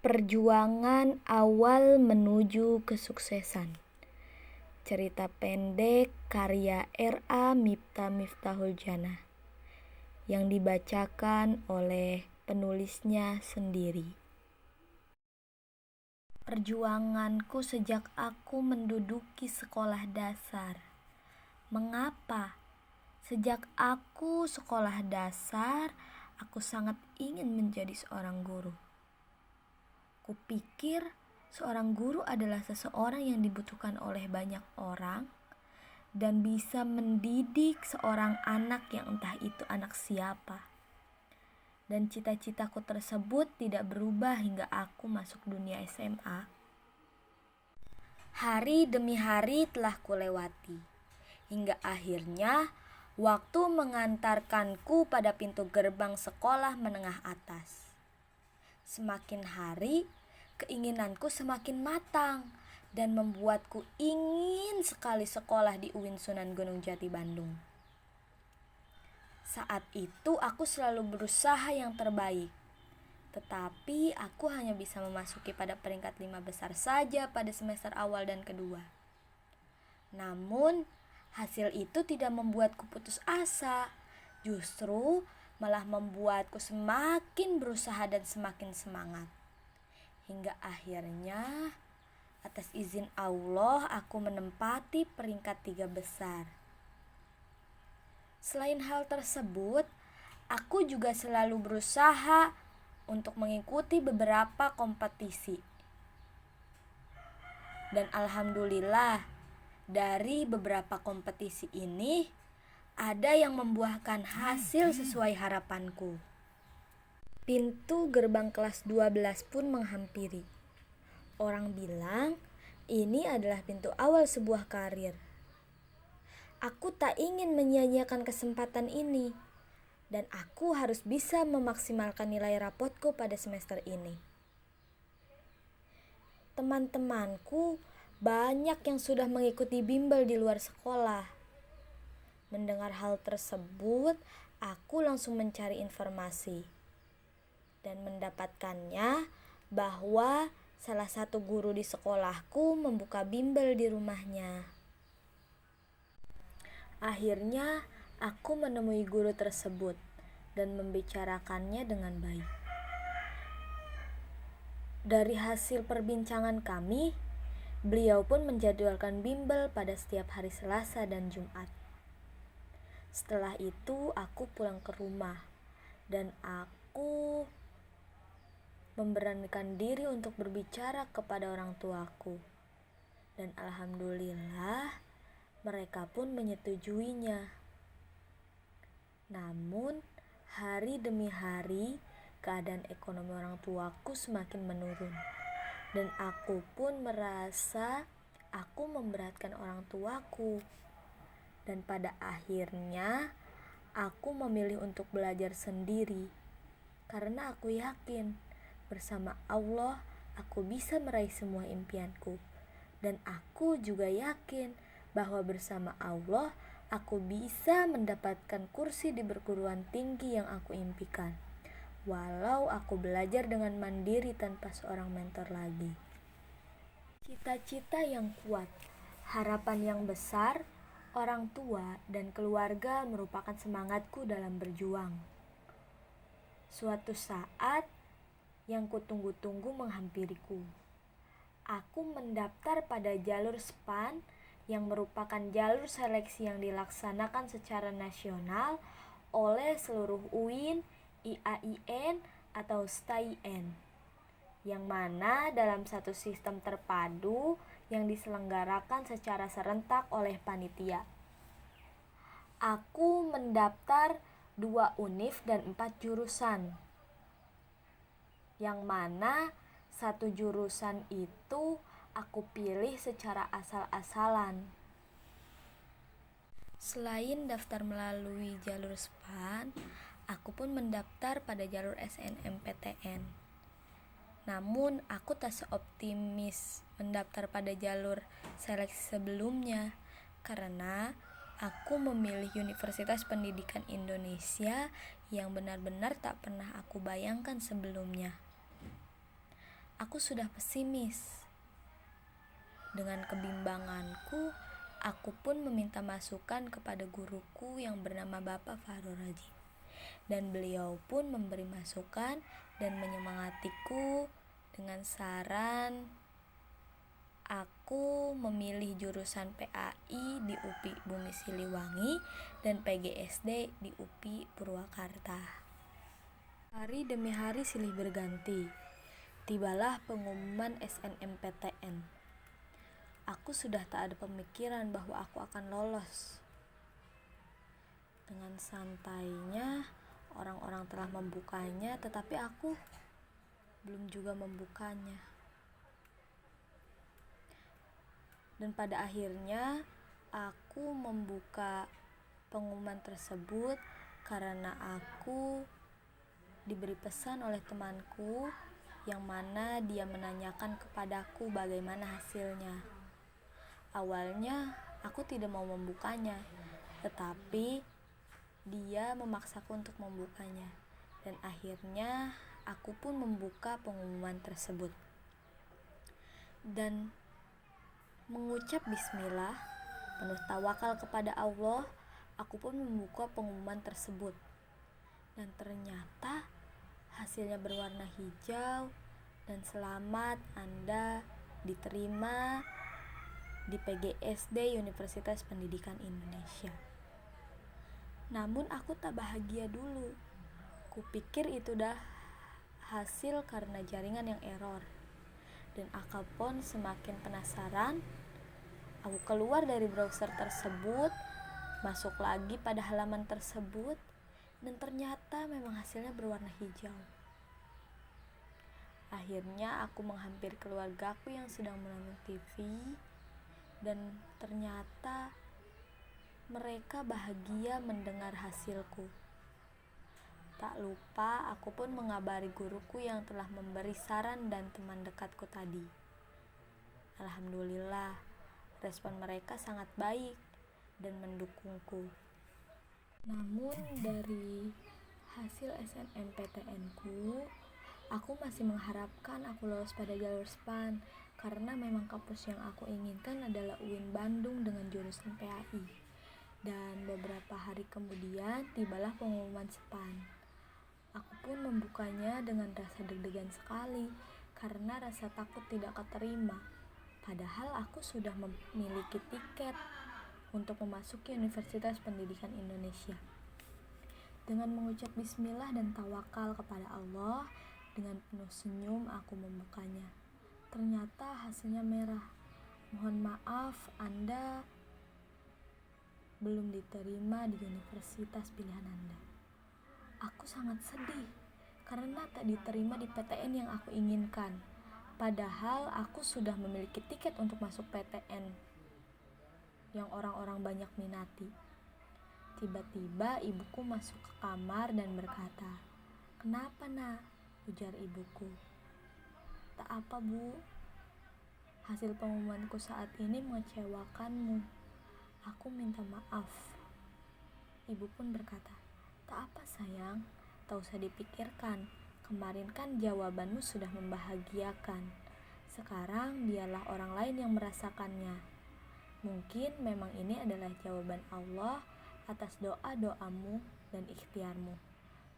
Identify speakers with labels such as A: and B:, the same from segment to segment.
A: Perjuangan awal menuju kesuksesan. Cerita pendek karya R.A. Miftahul Janah yang dibacakan oleh penulisnya sendiri. Perjuanganku sejak aku menduduki sekolah dasar. Mengapa? Sejak aku sekolah dasar, aku sangat ingin menjadi seorang guru. Kupikir seorang guru adalah seseorang yang dibutuhkan oleh banyak orang dan bisa mendidik seorang anak yang entah itu anak siapa. Dan cita-citaku tersebut tidak berubah hingga aku masuk dunia SMA. Hari demi hari telah kulewati, hingga akhirnya waktu mengantarkanku pada pintu gerbang sekolah menengah atas. Semakin hari, keinginanku semakin matang dan membuatku ingin sekali sekolah di UIN Sunan Gunung Jati Bandung. Saat itu aku selalu berusaha yang terbaik, tetapi aku hanya bisa memasuki pada peringkat 5 besar saja pada semester awal dan kedua. Namun, hasil itu tidak membuatku putus asa, justru malah membuatku semakin berusaha dan semakin semangat. Hingga akhirnya, atas izin Allah, aku menempati peringkat 3 besar. Selain hal tersebut, aku juga selalu berusaha untuk mengikuti beberapa kompetisi. Dan alhamdulillah, dari beberapa kompetisi ini, ada yang membuahkan hasil sesuai harapanku. Pintu gerbang kelas 12 pun menghampiri. Orang bilang ini adalah pintu awal sebuah karir. Aku tak ingin menyia-nyiakan kesempatan ini, dan aku harus bisa memaksimalkan nilai rapotku pada semester ini. Teman-temanku banyak yang sudah mengikuti bimbel di luar sekolah. Mendengar hal tersebut, aku langsung mencari informasi dan mendapatkannya bahwa salah satu guru di sekolahku membuka bimbel di rumahnya. Akhirnya, aku menemui guru tersebut dan membicarakannya dengan baik. Dari hasil perbincangan kami, beliau pun menjadwalkan bimbel pada setiap hari Selasa dan Jumat. Setelah itu aku pulang ke rumah dan aku memberanikan diri untuk berbicara kepada orang tuaku. Dan alhamdulillah mereka pun menyetujuinya. Namun hari demi hari keadaan ekonomi orang tuaku semakin menurun. Dan aku pun merasa aku memberatkan orang tuaku. Dan pada akhirnya, aku memilih untuk belajar sendiri. Karena aku yakin, bersama Allah, aku bisa meraih semua impianku. Dan aku juga yakin bahwa bersama Allah, aku bisa mendapatkan kursi di perguruan tinggi yang aku impikan. Walau aku belajar dengan mandiri tanpa seorang mentor lagi. Cita-cita yang kuat, harapan yang besar, orang tua dan keluarga merupakan semangatku dalam berjuang. Suatu saat yang kutunggu-tunggu menghampiriku. Aku mendaftar pada jalur SPAN yang merupakan jalur seleksi yang dilaksanakan secara nasional oleh seluruh UIN, IAIN atau STAIN, yang mana dalam satu sistem terpadu yang diselenggarakan secara serentak oleh panitia. Aku mendaftar 2 univ dan 4 jurusan, yang mana satu jurusan itu aku pilih secara asal-asalan. Selain daftar melalui jalur SPAN, aku pun mendaftar pada jalur SNMPTN. Namun aku tak seoptimis mendaftar pada jalur seleksi sebelumnya karena aku memilih Universitas Pendidikan Indonesia yang benar-benar tak pernah aku bayangkan sebelumnya. Aku sudah pesimis. Dengan kebimbanganku, aku pun meminta masukan kepada guruku yang bernama Bapak Farul Raji. Dan beliau pun memberi masukan dan menyemangatiku dengan saran aku memilih jurusan PAI di UPI Bumi Siliwangi dan PGSD di UPI Purwakarta. Hari demi hari silih berganti. Tibalah pengumuman SNMPTN. Aku sudah tak ada pemikiran bahwa aku akan lolos. Dengan santainya, orang-orang telah membukanya, tetapi aku belum juga membukanya. Dan pada akhirnya, aku membuka pengumuman tersebut karena aku diberi pesan oleh temanku yang mana dia menanyakan kepadaku bagaimana hasilnya. Awalnya aku tidak mau membukanya, tetapi dia memaksaku untuk membukanya. Dan akhirnya aku pun membuka pengumuman tersebut. Dan mengucap bismillah, penuh tawakal kepada Allah, aku pun membuka pengumuman tersebut. Dan ternyata hasilnya berwarna hijau dan selamat Anda diterima di PGSD Universitas Pendidikan Indonesia. Namun aku tak bahagia dulu. Kupikir itu dah hasil karena jaringan yang error. Dan aku pun semakin penasaran. Aku keluar dari browser tersebut, masuk lagi pada halaman tersebut, dan ternyata memang hasilnya berwarna hijau. Akhirnya aku menghampiri keluargaku yang sedang menonton TV, dan ternyata mereka bahagia mendengar hasilku. Tak lupa aku pun mengabari guruku yang telah memberi saran dan teman dekatku tadi. Alhamdulillah, respon mereka sangat baik dan mendukungku. Namun dari hasil SNMPTN-ku, aku masih mengharapkan aku lolos pada jalur SPAN, karena memang kampus yang aku inginkan adalah UIN Bandung dengan jurusan PAI. Dan beberapa hari kemudian tibalah pengumuman SPAN. Aku pun membukanya dengan rasa deg-degan sekali karena rasa takut tidak keterima. Padahal aku sudah memiliki tiket untuk memasuki Universitas Pendidikan Indonesia. Dengan mengucap bismillah dan tawakal kepada Allah, dengan penuh senyum aku membukanya. Ternyata hasilnya merah. Mohon maaf, Anda belum diterima di universitas pilihan Anda. Aku sangat sedih karena tak diterima di PTN yang aku inginkan. Padahal aku sudah memiliki tiket untuk masuk PTN yang orang-orang banyak minati. Tiba-tiba ibuku masuk ke kamar dan berkata, "Kenapa, Nak?" ujar ibuku. "Tak apa, Bu. Hasil pengumumanku saat ini mengecewakanmu. Aku minta maaf." Ibu pun berkata, "Tak apa sayang, tak usah dipikirkan. Kemarin kan jawabanmu sudah membahagiakan. Sekarang biarlah orang lain yang merasakannya. Mungkin memang ini adalah jawaban Allah atas doa-doamu dan ikhtiarmu.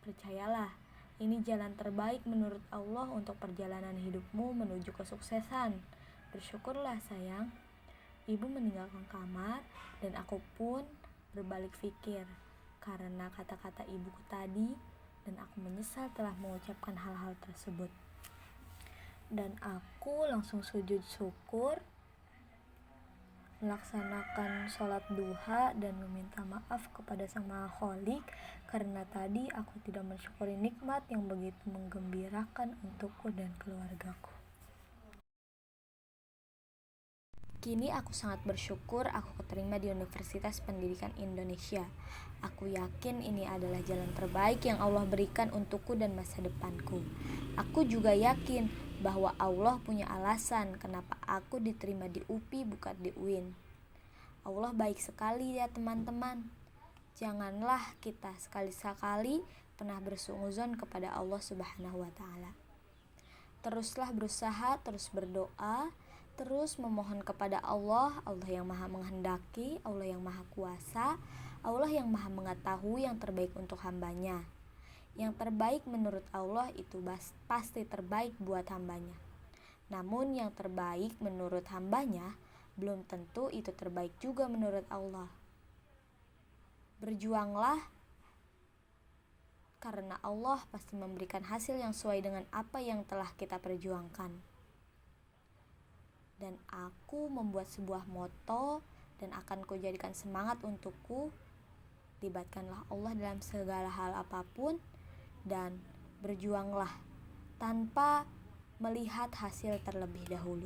A: Percayalah, ini jalan terbaik menurut Allah untuk perjalanan hidupmu menuju kesuksesan. Bersyukurlah sayang." Ibu meninggalkan kamar dan aku pun berbalik pikir karena kata-kata ibuku tadi, dan aku menyesal telah mengucapkan hal-hal tersebut. Dan aku langsung sujud syukur, melaksanakan sholat duha dan meminta maaf kepada Sang Maha Kholik karena tadi aku tidak mensyukuri nikmat yang begitu menggembirakan untukku dan keluargaku. Kini aku sangat bersyukur aku keterima di Universitas Pendidikan Indonesia. Aku yakin ini adalah jalan terbaik yang Allah berikan untukku dan masa depanku. Aku juga yakin bahwa Allah punya alasan kenapa aku diterima di UPI bukan di UIN. Allah baik sekali ya teman-teman. Janganlah kita sekali-sekali pernah bersuudzon kepada Allah Subhanahu wa Ta'ala. Teruslah berusaha, terus berdoa, terus memohon kepada Allah, Allah yang maha menghendaki, Allah yang maha kuasa, Allah yang maha mengetahui yang terbaik untuk hambanya. Yang terbaik menurut Allah itu pasti terbaik buat hambanya. Namun yang terbaik menurut hambanya belum tentu itu terbaik juga menurut Allah. Berjuanglah, karena Allah pasti memberikan hasil yang sesuai dengan apa yang telah kita perjuangkan. Dan aku membuat sebuah moto dan akan kujadikan semangat untukku. Libatkanlah Allah dalam segala hal apapun dan berjuanglah tanpa melihat hasil terlebih dahulu.